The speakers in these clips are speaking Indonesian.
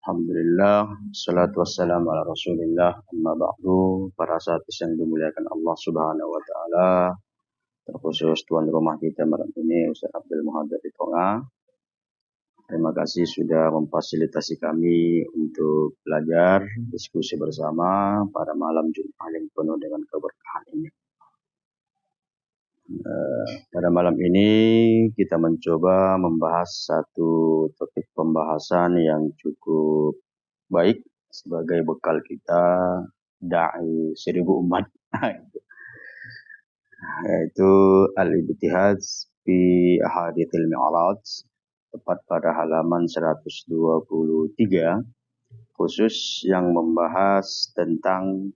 Alhamdulillah, salatu wassalamu ala rasulillah, amma ba'du. Para sahabat yang dimuliakan Allah subhanahu wa ta'ala, terkhusus tuan rumah kita malam ini, Ustaz Abdul Muhaddad di Tonga. Terima kasih sudah memfasilitasi kami untuk belajar, diskusi bersama pada malam Jumat yang penuh dengan keberkahan ini. Pada malam ini kita mencoba membahas satu topik pembahasan yang cukup baik sebagai bekal kita da'i 1000 umat, yaitu al-ibtihad fi ahadithil mi'raj, tepat pada halaman 123, khusus yang membahas tentang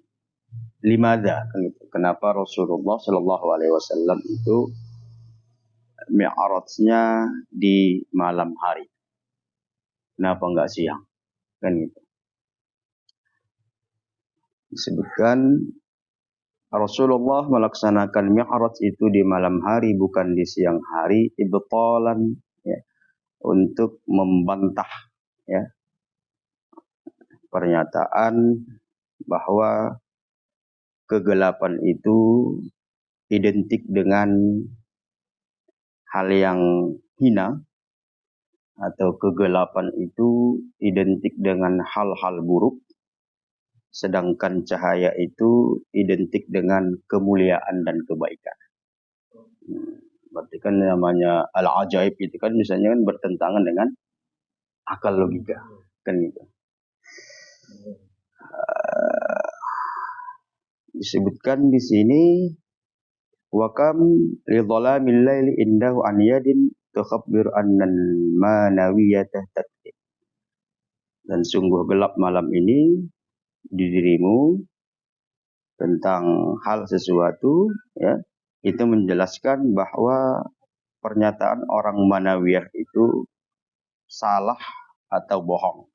limadha, kenapa Rasulullah Shallallahu Alaihi Wasallam itu mi'rajnya di malam hari, kenapa enggak siang, kan gitu. Disebutkan Rasulullah melaksanakan mi'raj itu di malam hari, bukan di siang hari, ibtalan, ya, untuk membantah, ya, pernyataan bahwa kegelapan itu identik dengan hal yang hina, atau kegelapan itu identik dengan hal-hal buruk, sedangkan cahaya itu identik dengan kemuliaan dan kebaikan. Berarti kan namanya al-ajaib itu kan misalnya kan bertentangan dengan akal logika, kan gitu. Disebutkan di sini wa kam li dhalamil laili indahu an yadin tukhabbir annal manawiyata tatqi. Dan sungguh gelap malam ini di dirimu tentang hal sesuatu, ya, itu menjelaskan bahwa pernyataan orang manawiyah itu salah atau bohong.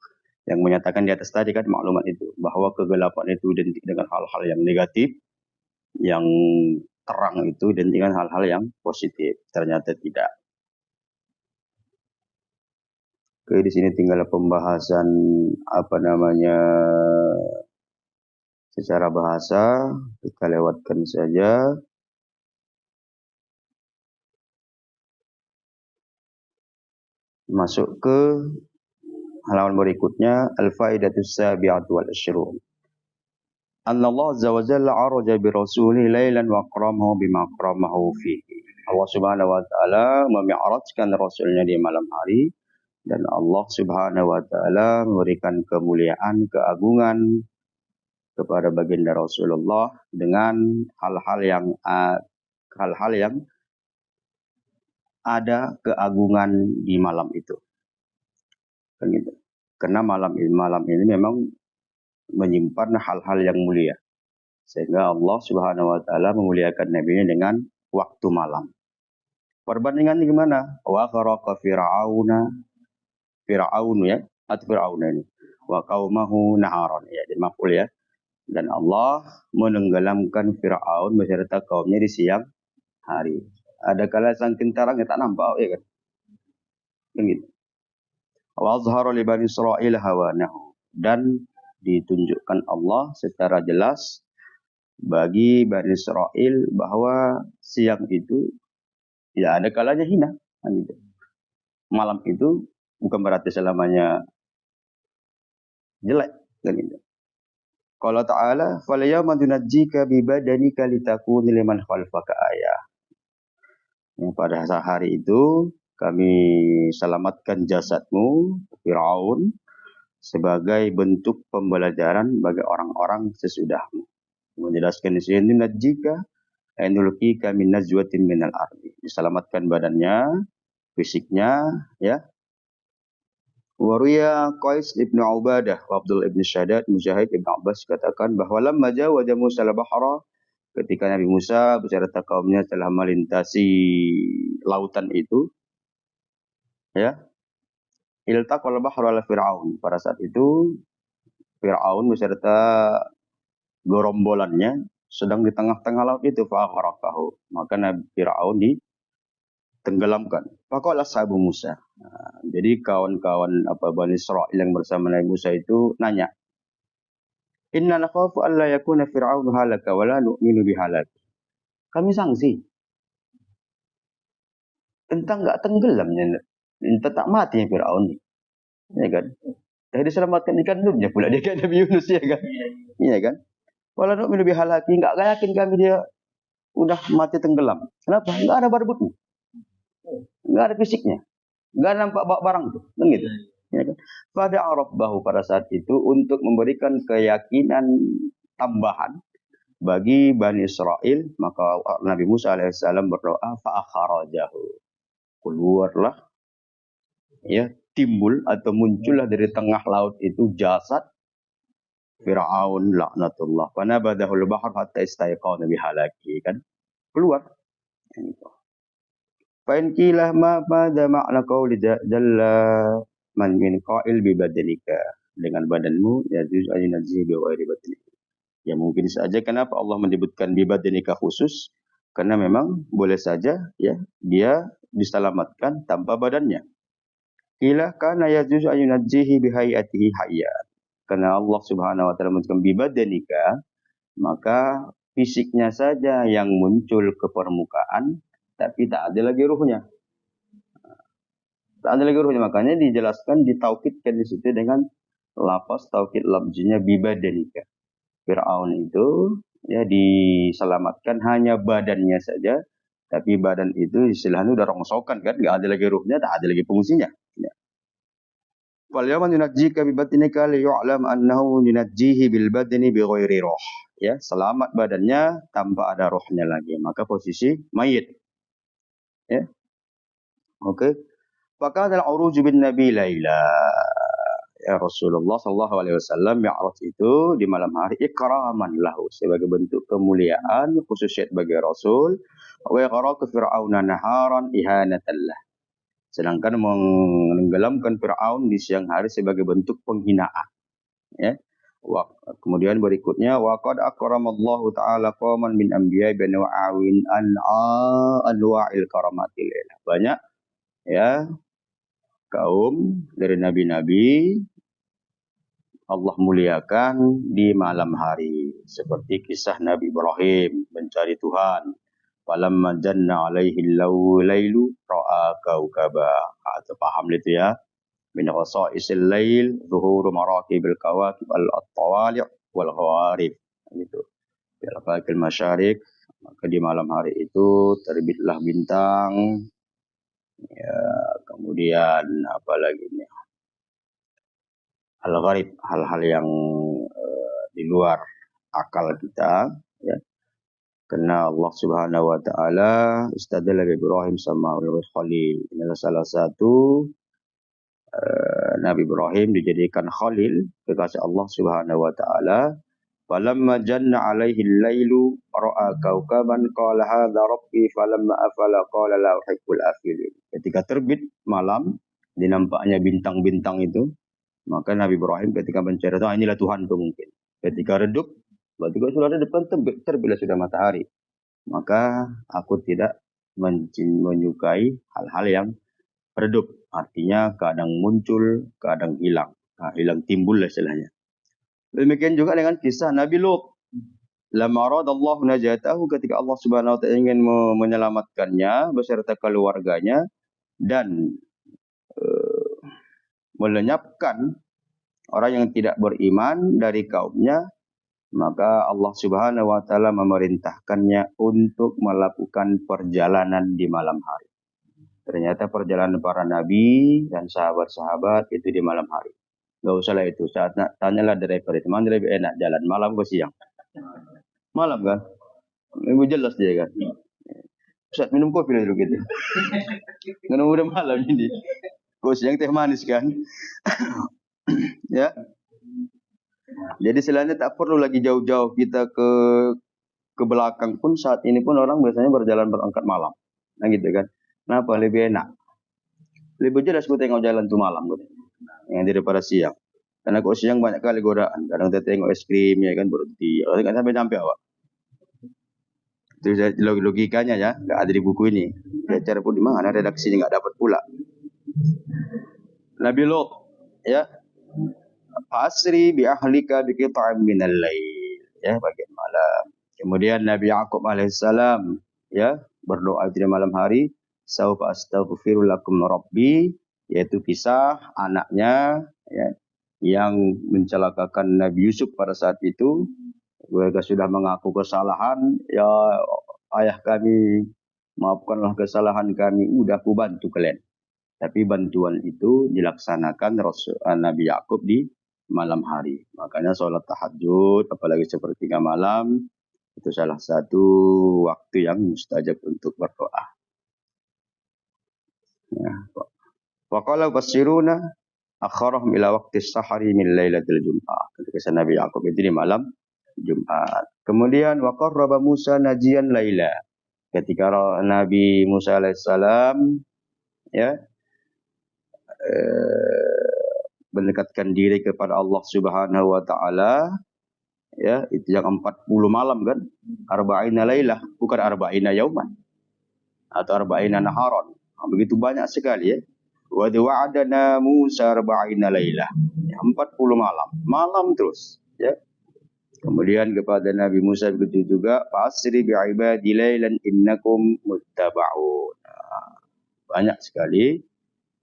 Yang menyatakan di atas tadi kan maklumat itu, bahwa kegelapan itu identik dengan hal-hal yang negatif, yang terang itu identik dengan hal-hal yang positif. Ternyata tidak. Oke, di sini tinggal pembahasan secara bahasa, kita lewatkan saja. Masuk ke halaman berikutnya, al-faidatus sabi'atu wal asyrun. Allah Azza wa Jalla araja bi rasulih lailan wa akramahu bima akramahu fihi. Allah Subhanahu wa taala memi'rajkan rasulnya di malam hari, dan Allah Subhanahu wa taala memberikan kemuliaan, keagungan kepada baginda Rasulullah dengan hal-hal yang ada keagungan di malam itu. Kan gitu. Karena malam ini memang menyimpan hal-hal yang mulia. Sehingga Allah Subhanahu wa taala memuliakan nabinya dengan waktu malam. Perbandingannya gimana? Wa kharaqa fir'aun ya, atau fir'aun ini. Wa qaumahu naharan, ya, di maf'ul ya. Dan Allah menenggelamkan Fir'aun beserta kaumnya di siang hari. Ada kala saking terangnya tak nampak, ya kan? Begitu. Wa azhara li bani Israil hawanahu, dan ditunjukkan Allah secara jelas bagi Bani Israel bahwa siang itu tidak ada kalanya hina. Gitu. Malam itu bukan berarti selamanya jelek. Gitu. Qala ta'ala, falyawma tunajjika bi badanika litakuna liman khalfaka ayah. Pada hari itu kami selamatkan jasadmu, Fir'aun, sebagai bentuk pembelajaran bagi orang-orang sesudahmu. Menjelaskan di sini najjika ainulqika min najwatin minal ardi. Diselamatkan badannya, fisiknya, ya. Waruya Qais ibnu Ubadah, Abdul ibn Shaddad, Mujahid ibn Abbas katakan bahwa lamma jawaza Musa al-bahra, ketika Nabi Musa beserta kaumnya telah melintasi lautan itu, ya. Iltaqal bahru ala Fir'aun. Pada saat itu Fir'aun beserta gerombolannya sedang di tengah-tengah laut itu, fa'aghraqahu. Maka Nabi Fir'aun tenggelamkan. Faqala ashabu Musa. Jadi kawan-kawan Bani Israil yang bersama Nabi Musa itu nanya, "Inna nakhafu alla yakuna fir'aunu halaka wa la nu'minu bihalak." Kami sangsi tentang enggak tenggelamnya, entah tak matinya Firaun, ya kan? Dah diselamatkan ikan nurnya pula dia kan Nabi Yunus, ya kan? Iya kan? Wala nu'minu bihalaki, enggak yakin kami dia udah mati tenggelam. Kenapa? Enggak ada barbutnya. Enggak ada fisiknya. Enggak nampak barang itu. Kan gitu. Ya kan? Pada Rabbahu pada saat itu untuk memberikan keyakinan tambahan bagi Bani Israel, maka Nabi Musa alaihissalam berdoa fa akhrajahu. Keluarlah, ya, timbul atau muncullah dari tengah laut itu jasad Fir'aun laknatullah. Wa nabadahul bahr hatta istayqana bihalaki, kan? Keluar. Fa in qila ma pada ma'na qauli jalla man min qa'il bi badanika. Dengan badanmu ya juz ayunazzi bi ghairi badanika. Ya mungkin saja kenapa Allah menyebutkan bi badanika khusus, karena memang boleh saja ya dia diselamatkan tanpa badannya. Qila kana yajuz ayunazzihi bi hayatihi hayyan. Karena Allah Subhanahu wa taala menyebutkan bi badanika, maka fisiknya saja yang muncul ke permukaan, tapi tak ada lagi ruhnya. Tak ada lagi ruhnya, makanya dijelaskan, ditaukidkan di situ dengan lafaz taukid lafzinya bi badanika. Fir'aun itu ya diselamatkan hanya badannya saja, tapi badan itu istilahnya udah rongsokan kan, enggak ada lagi ruhnya, tak ada lagi fungsinya. Ya. Fal yawma nunajjika bi batinika li yu'lam annahu nunajjihi bil badani bi ghairi ruh. Ya, selamat badannya tanpa ada rohnya lagi, maka posisi mayit. Ya. Oke. Maka adalah uruj bin Nabi Laila. Ya Rasulullah sallallahu alaihi wasallam mi'raj itu di malam hari ikraman lahu, sebagai bentuk kemuliaan khususnya bagi Rasul. Wa yaqra fir'auna naharan ihanatan lah. Sedangkan menenggelamkan Fir'aun di siang hari sebagai bentuk penghinaan. Ya. Kemudian berikutnya waqad akramallahu ta'ala qauman min anbiya'i bi naw'in anwa'il karamatil. Banyak ya kaum dari nabi-nabi Allah muliakan di malam hari, seperti kisah Nabi Ibrahim mencari Tuhan. Falamma janna alaihi lailu ra'a kaukaba. Atau paham itu ya? Min khasa'isil lail zuhuru maraqibil kawakib al-tawali' wal ghawarib. Gitu. Bil afaqil masyariq, maka di malam hari itu terbitlah bintang. Ya, kemudian apa lagi nih? Al-gharib, hal-hal yang di luar akal kita, ya. Karena Allah Subhanahu wa taala istadalla bi Ibrahim sama Khalil. Inilah salah satu Nabi Ibrahim dijadikan Khalil kekasih Allah Subhanahu wa taala. Falamma janna alaihi al-lailu ra'a kaukaban qala hadza rabbi falamma afala qala la uhibbul afilin. Ketika terbit malam dinampaknya bintang-bintang itu, maka Nabi Ibrahim ketika mencari tahu inilah Tuhanku mungkin. Ketika redup, berarti kalau sudah ada depan terbitlah sudah matahari. Maka aku tidak menyukai hal-hal yang redup. Artinya kadang muncul, kadang hilang. Nah, hilang timbul lah istilahnya. Demikian juga dengan kisah Nabi Lut. Lamma aradallahu najatahu, ketika Allah Subhanahu wa taala ingin menyelamatkannya beserta keluarganya dan melenyapkan orang yang tidak beriman dari kaumnya, maka Allah Subhanahu wa taala memerintahkannya untuk melakukan perjalanan di malam hari. Ternyata perjalanan para nabi dan sahabat-sahabat itu di malam hari. Enggak usahlah itu, saat tanyalah driver itu, mana lebih enak jalan malam ke siang? Malam kan? Lebih jelas dia kan. Ustaz minum kopi dulu gitu. Karena udah malam ini. Kok siang teh manis kan? Ya. Jadi selainnya tak perlu lagi jauh-jauh kita ke belakang pun, saat ini pun orang biasanya berjalan berangkat malam. Nah gitu kan. Kenapa lebih enak? Lebih jelas gue tengok jalan tuh malam gitu. Yang daripada siang. Karena kok siang banyak kali godaan. Kadang kita tengok es krim ya kan berhenti. Kalau nggak sampai awak. Itu logikanya ya, nggak ada di buku ini. Ya, cara pun di mana redaksinya nggak dapat pula. Nabi Lut, ya, Fasri bi ahlika bi qita'in minal lail, ya, bagian malam. Kemudian Nabi Yakub alaihissalam, ya, berdoa di malam hari, saufa astaghfiru lakum rabbi, yaitu kisah anaknya, ya, yang mencelakakan Nabi Yusuf pada saat itu. Mereka sudah mengaku kesalahan, ya ayah kami, maafkanlah kesalahan kami, udah aku bantu kalian. Tapi bantuan itu dilaksanakan Nabi Yakub di malam hari. Makanya sholat tahajud, apalagi sepertiga malam, itu salah satu waktu yang mustajab untuk berdoa. Ya. Wa qala basiruna akharahum ila waqti sahari min lailatul jum'ah. Ketika Nabi Yakub itu di malam Jumat. Kemudian wa qarraba Musa najian laila. Ketika Nabi Musa alaihissalam, ya, mendekatkan diri kepada Allah Subhanahu wa taala, ya, itu yang 40 malam kan, arba'ina lailah, bukan arba'ina yauman atau arba'ina naharon. Begitu banyak sekali, ya. Wa wa'adana Musa arba'ina lailah, 40 malam terus, ya. Kemudian kepada Nabi Musa begitu juga, fasri bi ibadi lailan innakum muttaba'un. Banyak sekali.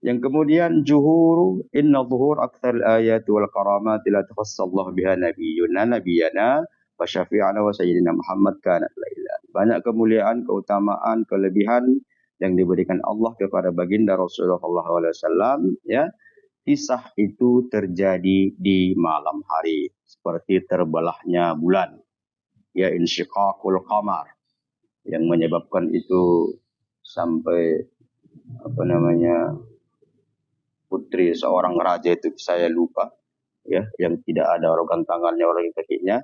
Yang kemudian juhuru inna zuhur aktsar al-ayat wal karamat la tafassallahu biha nabiyyuna nabiyana wa syafi'ana wa sayyidina Muhammad kanat laila. Banyak kemuliaan, keutamaan, kelebihan yang diberikan Allah kepada baginda Rasulullah sallallahu alaihi wasallam, ya. Kisah itu terjadi di malam hari, seperti terbelahnya bulan, ya, insyiqaqul qamar, yang menyebabkan itu sampai putri seorang raja itu saya lupa, ya, yang tidak ada organ tangannya, organ kakinya,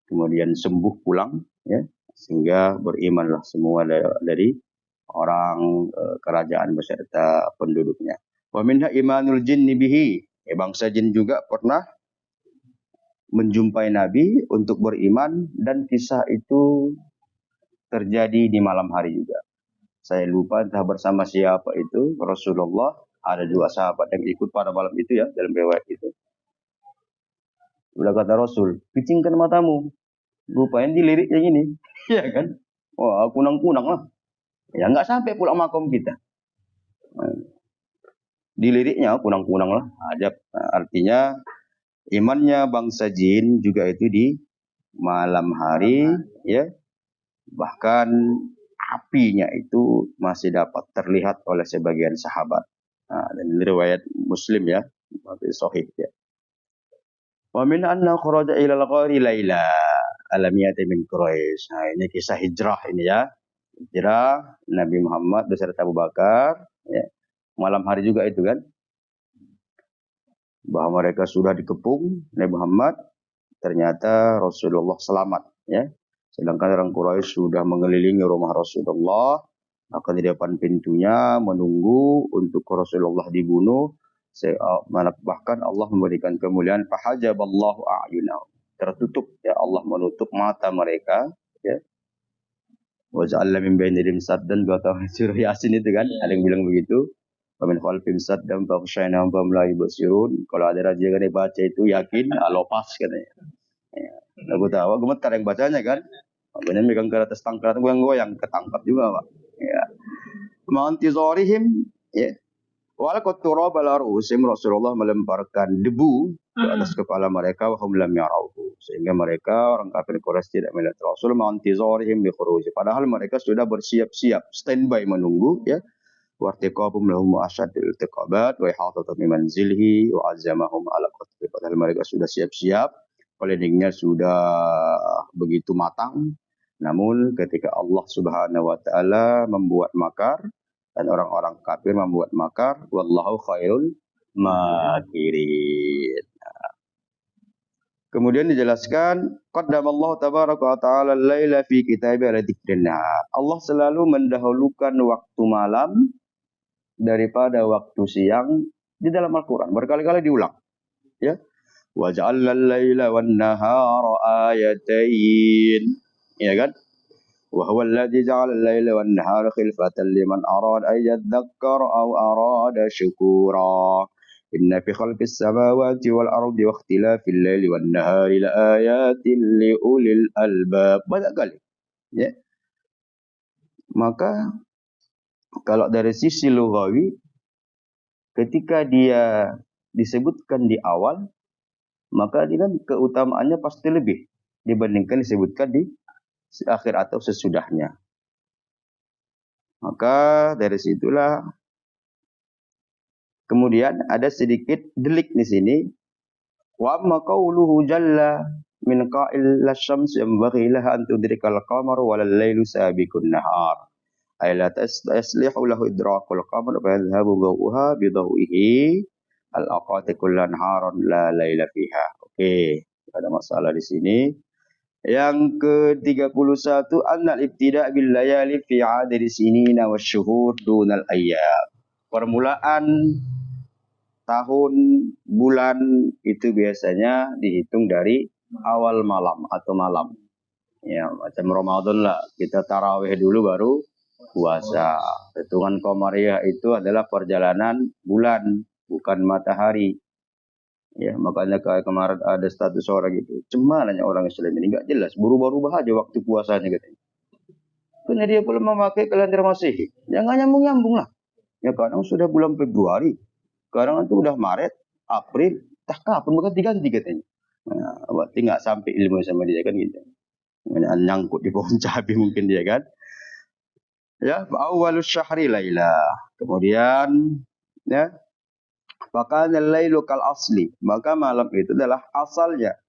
kemudian sembuh pulang, ya, sehingga berimanlah semua dari orang kerajaan beserta penduduknya. Wa minha imanul jinni bihi, ya, bangsa jin juga pernah menjumpai Nabi untuk beriman, dan kisah itu terjadi di malam hari juga. Saya lupa entah bersama siapa itu, Rasulullah, ada 2 sahabat yang ikut pada malam itu, ya, dalam riwayat itu. Udah kata Rasul, picingkan matamu. Rupanya diliriknya gini. Ya kan? Wah, kunang-kunang lah. Ya, nggak sampai pulang makom kita. Diliriknya kunang-kunang lah. Ajab. Nah, artinya imannya bangsa jin juga itu di malam hari, ya. Bahkan apinya itu masih dapat terlihat oleh sebagian sahabat. Nah, dan riwayat Muslim, ya, sahih, ya. Wa min anna kharaja ila al-ghari laila alamiyati min Quraisy. Nah, ini kisah hijrah ini, ya. Hijrah Nabi Muhammad beserta Abu Bakar, ya. Malam hari juga itu kan. Bahwa mereka sudah dikepung Nabi Muhammad, ternyata Rasulullah selamat, ya. Sedangkan orang Quraisy sudah mengelilingi rumah Rasulullah, akan di depan pintunya menunggu untuk Rasulullah dibunuh. Bahkan Allah memberikan kemuliaan, fahajaballahu a'yunahum, tertutup, ya, Allah menutup mata mereka, ya. Wa ja'alna min bainihim saddan, kata surah Yasin itu kan, ada yang bilang begitu. Wa min khalfihim saddan faghshaynahum fahum la yubsirun. Kalau ada raja kan baca itu yakin, lopas katanya. Ya. Lagu tahu, gemetar yang bacanya kan. Benar megang ke atas tangkrat, goyang-goyang, ketangkap juga, Pak. Ya. Ma'antizorihim, ya. Walaqad turaba ala ru'usihim, Rasulullah melemparkan debu ke atas kepala mereka, wa hum lam yarauhu, sehingga mereka orang kafir Quraisy tidak melihat Rasul. Ma'antizorihim bi khuruji, padahal mereka sudah bersiap-siap, standby menunggu, ya. Wartiqabum lahum asyadul iltiqabat wa ihatatu bi manzilihi wa azamahum ala qatli, padahal mereka sudah siap-siap, planningnya sudah begitu matang. Namun ketika Allah Subhanahu wa taala membuat makar dan orang-orang kafir membuat makar, wallahu khairul makirin. Kemudian dijelaskan, qaddamallahu tabaraka wa ta'ala al-laila fi kitabi ala dzikrina. Allah selalu mendahulukan waktu malam daripada waktu siang di dalam Al-Qur'an. Berkali-kali diulang, ya. Wa ja'alna al-laila wan nahara ayatain. Ya kan? Wa huwa alladhi ja'ala al-laila wan-nahara khilfatan liman arada an yadhakkara aw arada syukura. Inna fi khalqis samawati wal ardi wa ikhtilafil laili wan nahari laayatin liulil albab. Banyak kali. Ya. Maka kalau dari sisi lughawi ketika dia disebutkan di awal, maka dia kan keutamaannya pasti lebih dibandingkan disebutkan di akhir atau sesudahnya. Maka dari situlah kemudian ada sedikit delik di sini. Wa amma qawluhu jalla min qa'il lasyams yanbaghi laha an tudrikal qamara wal lailu sabiqun nahar. Ay la taslihu lahu idrakul qamar fa yadhhabu dawuha bi dawihi al-aqati kullan naharan la laila fiha. Oke, ada masalah di sini. Yang ke-31 annal ibtida' bil layali fi 'adadi sinina wasyuhur dunal ayyam. Permulaan tahun, bulan itu biasanya dihitung dari awal malam atau malam. Ya, macam Ramadan lah. Kita tarawih dulu baru puasa. Hitungan Qamariyah itu adalah perjalanan bulan, bukan matahari. Ya, makanya kayak kemarin ada status orang gitu. Cemalanya orang Islam ini enggak jelas, berubah-ubah aja waktu puasanya gitu. Karena dia belum memakai kalender Masehi. Jangan nyambung-nyambung lah. Ya kadang sudah bulan Februari, sekarang itu udah Maret, April, tak kapan bukan diganti katanya. Nah, berarti nggak sampai ilmu sama dia kan gitu. Nyangkut di pohon cabai mungkin dia kan. Ya, awalus syahri laila. Kemudian ya, maka lailu kal asli. Maka malam itu adalah asalnya,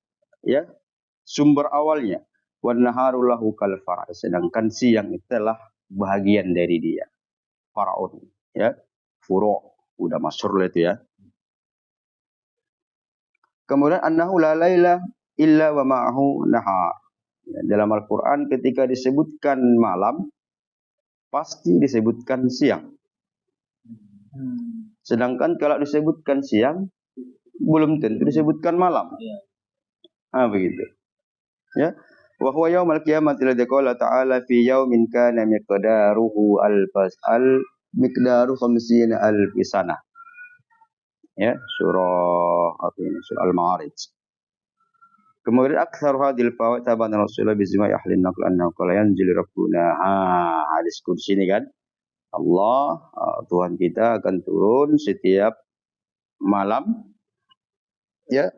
ya, sumber awalnya. Wan naharu lahu kal far'. Sedangkan siang itu adalah bahagian dari dia. Faraun, ya. Furu' udah masyhur lah itu ya. Kemudian annahu la laila illa wa ma'ahu nahar. Ya, dalam Al-Qur'an ketika disebutkan malam pasti disebutkan siang. Sedangkan kalau disebutkan siang belum tentu disebutkan malam. Begitu. Ya. Wa huwa yaumul qiyamati ladzi qala ta'ala fi yaumin kana miqdaruhu miqdaru 50 alf sanah. Ya, surah Al-Ma'arij. Kemudian aktsar hadil fawaid taban Rasulullah bi zima yahlin naql annahu qala yanzilu rabbuna. Hadis kursi ini kan. Allah, Tuhan kita akan turun setiap malam, ya,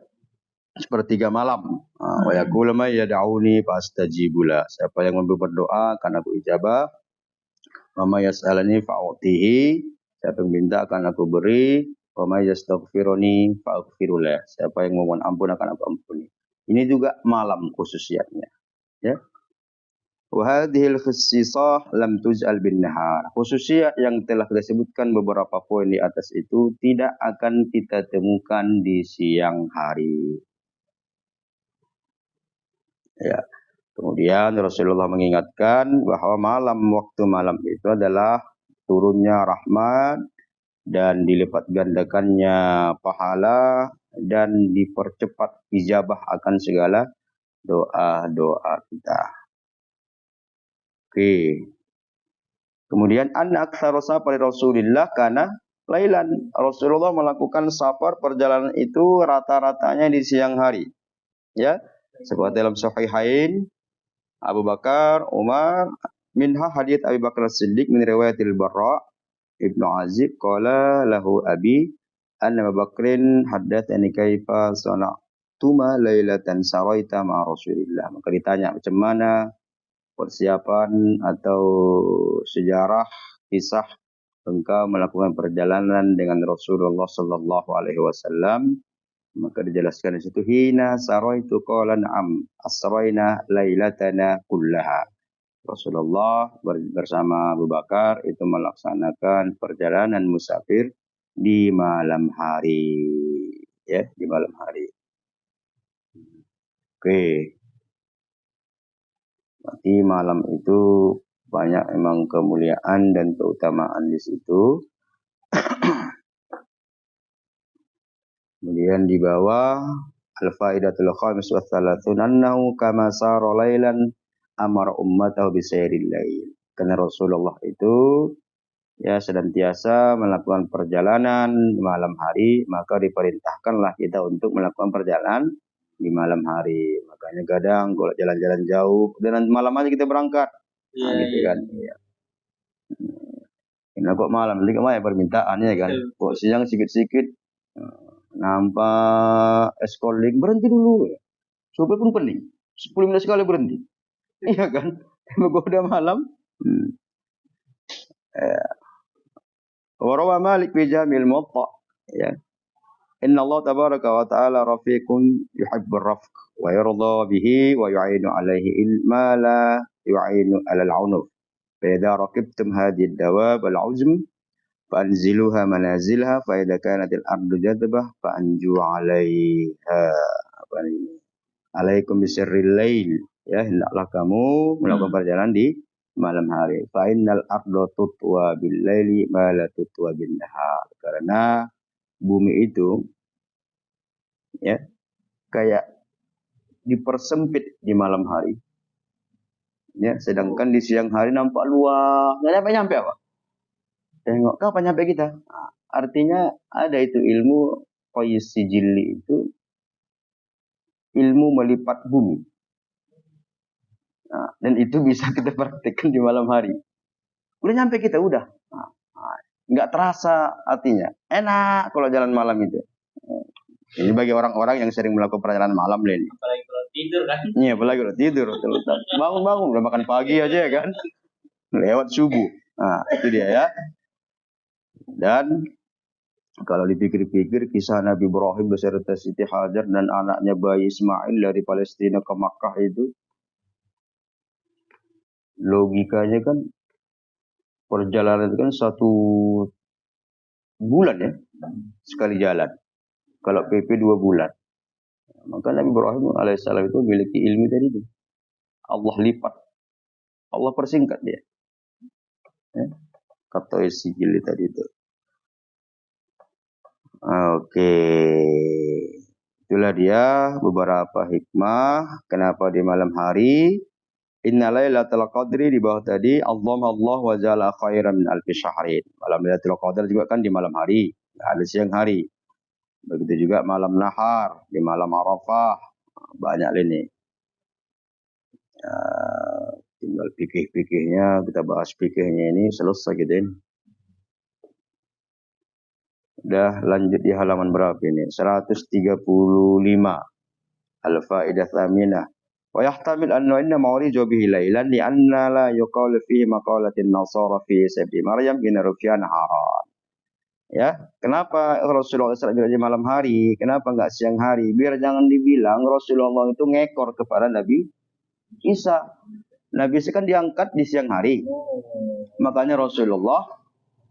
sepertiga malam. Wa yaqulu may yad'uni fastajibula. Siapa yang berdoa akan aku ijabah. Wa may yas'alani fa'utihi. Siapa yang minta akan aku beri. Wa may yastaghfiruni fa'aghfirullah. Siapa yang memohon ampun akan aku ampuni. Ini juga malam khususiyatnya, ya. Wa hadhil khususiyah lam tuj'al bin nahar. Khususiyat yang telah kita sebutkan beberapa poin di atas itu tidak akan kita temukan di siang hari. Ya. Kemudian Rasulullah mengingatkan bahwa waktu malam itu adalah turunnya rahmat dan dilipat gandakannya pahala dan dipercepat ijabah akan segala doa-doa kita. Oke. Kemudian anna aktsara safari Rasulillah kana lailan. Rasulullah melakukan safar perjalanan itu rata-ratanya di siang hari. Ya. Seperti dalam Sahihain Abu Bakar, Umar, minha hadits Abu Bakar As-Siddiq min riwayatil Barra Ibnu Azib qala lahu abi anna Abu Bakrin haddatsani kaifa sana'tuma lailatan saraita ma Rasulillah. Maka ditanya macam mana persiapan atau sejarah kisah engkau melakukan perjalanan dengan Rasulullah sallallahu alaihi wasallam. Maka dijelaskan di situ hina saraitu qala na'am asraina lailatana kullaha. Rasulullah bersama Abu Bakar itu melaksanakan perjalanan musafir di malam hari, ya, di malam hari. Oke. Berarti malam itu banyak memang kemuliaan dan keutamaan di situ. Kemudian di bawah al-faidatul khamis wa thalathun annahu kama sara lailan amara ummatahu bisairil lail. Karena Rasulullah itu ya senantiasa melakukan perjalanan di malam hari, maka diperintahkanlah kita untuk melakukan perjalanan di malam hari. Makanya kadang kalau jalan-jalan jauh dan malam aja kita berangkat. Nah, gitu kan. Ya. Nah, kok malam nanti kemana permintaannya kan? Kok siang sikit-sikit nampak escorting berhenti dulu. Ya. Supir pun pening. 10 menit sekali berhenti. Iya kan? Kalau udah malam. Warawa Malik fi Jamil Muwatta. Ya. Inna Allah tabaraka wa ta'ala rafiqun yuhibbur rafq wa yarda bihi wa yu'inu alaihi ilma la yu'inu alal unuf. Fa idza raqibtum hadhihi ad-dawab al-uzm فأنزلوها منازلها فإذا كانت الأرض جذبة فأنجوا عليها. Alaikum bisirril lail. Ya, hendaklah kamu melakukan perjalanan di malam hari. Fa innal arda tutwa bil laili ma la tutwa bin nahar. Karena bumi itu ya kayak dipersempit di malam hari. Ya, sedangkan di siang hari nampak luas. Enggak nyampe apa? Tengok kapan nyampe kita? Nah, artinya ada itu ilmu qayyis sijilli itu ilmu melipat bumi. Nah, dan itu bisa kita praktekkan di malam hari. Udah nyampe kita, udah. Nggak terasa artinya. Enak kalau jalan malam itu. Ini bagi orang-orang yang sering melakukan perjalanan malam ini. Apalagi kalau tidur kan? Iya, apalagi kalau tidur. Bangun-bangun, udah makan pagi aja ya kan. Lewat subuh. Nah, itu dia ya. Dan kalau dipikir-pikir kisah Nabi Ibrahim beserta Siti Hajar dan anaknya bayi Ismail dari Palestina ke Makkah itu, logikanya kan perjalanan itu kan 1 bulan ya sekali jalan. Kalau PP 2 bulan. Maka Nabi Ibrahim alaihissalam itu memiliki ilmu tadi itu. Allah lipat, Allah persingkat dia. Ya. Kata sijil tadi itu. Oke. Itulah dia beberapa hikmah kenapa di malam hari. Inna lailatul qadri di bawah tadi Allah wa jalla khairan min alfi syahrin. Malam Lailatul Qadar juga kan di malam hari, ada siang hari. Begitu juga malam nahar, di malam Arafah. Banyak ini. Tinggal fikih-fikihnya, kita bahas fikihnya ini selesai gitu ini. Udah lanjut di halaman berapa ini? 135. Al-Faidah Thaminah. Wa yahtamil anna inna ma'uriju bihi lailan li anna la yuqalu fihi maqalatin nasara fi sabbi Maryam in rufian haran. Ya, kenapa Rasulullah SAW di malam hari? Kenapa enggak siang hari? Biar jangan dibilang Rasulullah itu ngekor kepada Nabi Isa. Nabi Isa kan diangkat di siang hari. Makanya Rasulullah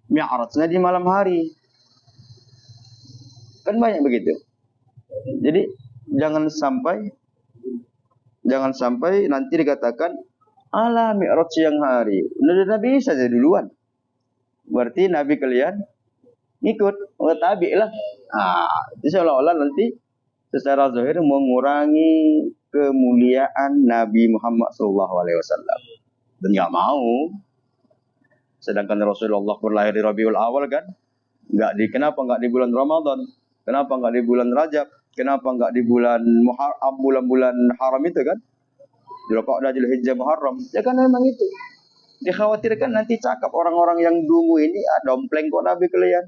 mi'rajnya di malam hari. Kan banyak begitu. Jadi jangan sampai nanti dikatakan ala mi'raj siang hari. Nabi Isa saja duluan. Berarti Nabi kalian ikut, tabi lah. Itu seolah-olah nanti secara zahir mengurangi kemuliaan Nabi Muhammad SAW. Dan nggak mau. Sedangkan Rasulullah berlahir di Rabiul Awal kan? Kenapa nggak di bulan Ramadan? Kenapa nggak di bulan Rajab? Kenapa nggak di bulan-bulan haram itu kan? Dzulqa'dah, Dzulhijjah, Muharram. Ya kan memang itu. Dikhawatirkan nanti cakap orang-orang yang dungu ini, dompleng kok Nabi kalian.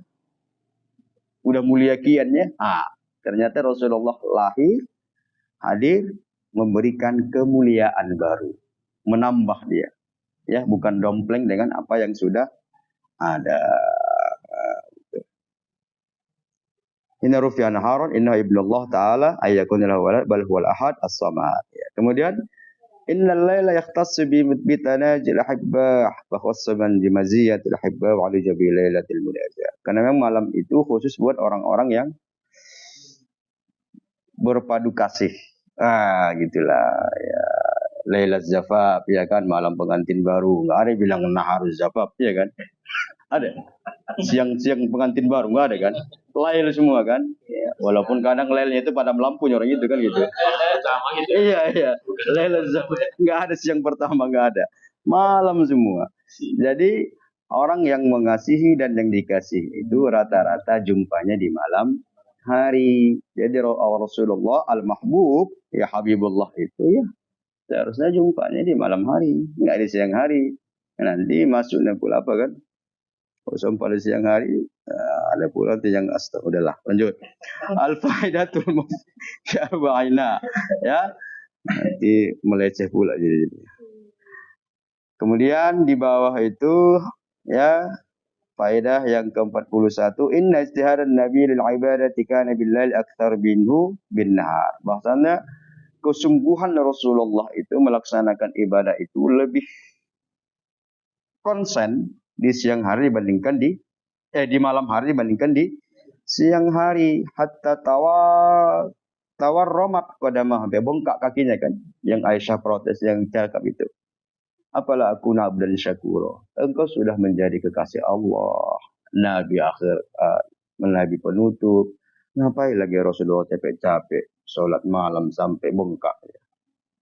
Udah mulia kiannya. Ternyata Rasulullah lahir, hadir, memberikan kemuliaan baru. Menambah dia. Ya, bukan dompleng dengan apa yang sudah ada. Inna rufi'an haron, inna ibnullah ta'ala, ayyakunillahu walad, bal huwal ahad, as-samad. Ya. Kemudian, innal layla yakhtassu bitanajil ahibbah, fakhassaban bimaziyatil ahibbah, wa'ali jabi laylatil munajah. Karena memang malam itu khusus buat orang-orang yang berpadu kasih. Gitulah. Ya. Lailat zafaf, ya kan, malam pengantin baru. Nggak ada yang bilang naharuz zafaf, ya kan. Ada. Siang-siang pengantin baru nggak ada kan? Lail semua kan? Ya, walaupun kadang lailnya itu padam lampu orang itu kan gitu. Sama gitu. Iya iya. Lail nggak ada siang pertama nggak ada. Malam semua. Jadi orang yang mengasihi dan yang dikasihi itu rata-rata jumpanya di malam hari. Jadi Rasulullah al-Mahbub ya Habibullah itu ya seharusnya jumpanya di malam hari, nggak di siang hari. Nanti masuknya pula apa kan? Kalau sampai di siang hari ada pula nanti yang udahlah lanjut. Al-faidatul musyabahina ya nanti meleceh pula jadi. Kemudian di bawah itu ya faedah yang ke-41 inna ijtihadan nabi lil ibadati kana billail aktsar binhu bin nahar. Bahasanya kesungguhan Rasulullah itu melaksanakan ibadah itu lebih konsen di siang hari dibandingkan di malam hari dibandingkan di siang hari hatta tawar romat qadamah bengkak kakinya kan yang Aisyah protes yang cakap itu. Apalah aku nabdan syakuro. Engkau sudah menjadi kekasih Allah. Nabi akhir, Nabi penutup. Ngapain lagi Rasulullah capek-capek. Sholat malam sampai bengkak.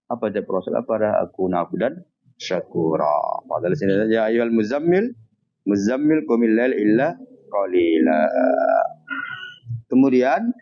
Apa aja Rasul? Apa aku nabdan syakura. Padahal sini ya ayuhal muzammil. Muzammil qumil lail illa qalila. Kemudian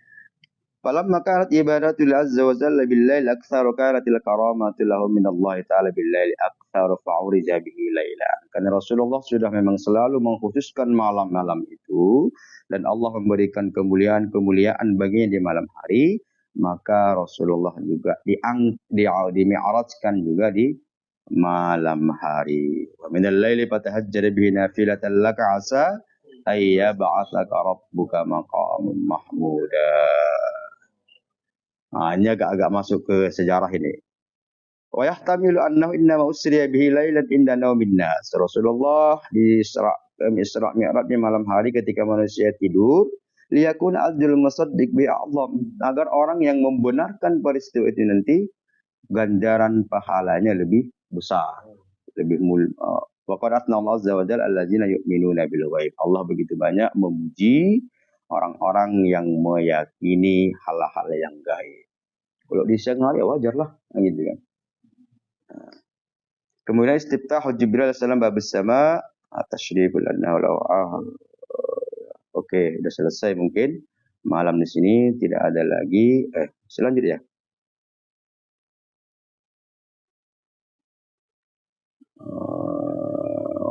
falamma kanat ibadatul azza wa jalla billail aktsar kanatil karamatu lahu min Allah taala billail aktsar fa'urija bihi laila. Karena Rasulullah sudah memang selalu mengkhususkan malam-malam itu dan Allah memberikan kemuliaan-kemuliaan baginya di malam hari, maka Rasulullah juga di-mi'rajkan juga di malam hari. Wa minal laili fatahajjar bihi nafilatan laka asa ayya ba'atsaka rabbuka maqaman mahmuda. Ini agak-agak masuk ke sejarah ini. Wa yahtamilu annahu innama usriya bihi lailan inda naumin nas. Rasulullah di Isra Mi'raj di malam hari ketika manusia tidur, liyakun ajrul musaddiq bi a'zam, agar orang yang membenarkan peristiwa itu nanti ganjaran pahalanya lebih besar, lebih mulia. Wa qad atna Allah azza wa jalla allazina yu'minuna bil ghaib. Allah begitu banyak memuji orang-orang yang meyakini hal-hal yang gaib. Kalau di siang hari ya wajar lah, gitu kan. Kemudian istiftah Jibril alaihissalam babus sama tasyriful annahu Oke, sudah selesai mungkin. Malam di sini tidak ada lagi. Selanjutnya.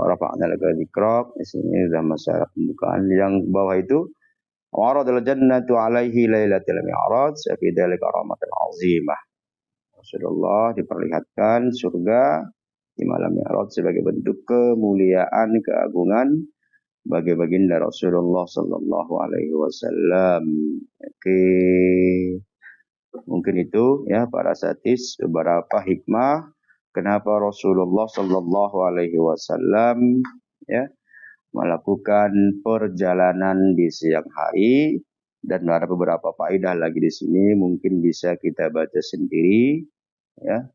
Rafa'na laka dzikrak. Di sini sudah masalah pembukaan. Yang bawah itu waradul jannatu alaihi lailatul mi'raj fi dzalika rahmatan azimah. Rasulullah diperlihatkan surga di malam Mi'raj sebagai bentuk kemuliaan, keagungan bagi baginda Rasulullah sallallahu alaihi wasallam. Oke. Mungkin itu ya para satis beberapa hikmah kenapa Rasulullah sallallahu alaihi wasallam ya melakukan perjalanan di siang hari dan ada beberapa faedah lagi di sini mungkin bisa kita baca sendiri ya.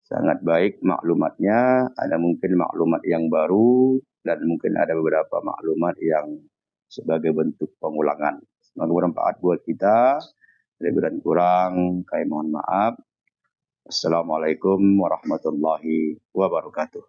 Sangat baik maklumatnya, ada mungkin maklumat yang baru dan mungkin ada beberapa maklumat yang sebagai bentuk pengulangan. Semoga bermanfaat buat kita. Lebih dan kurang, kami mohon maaf. Assalamualaikum warahmatullahi wabarakatuh.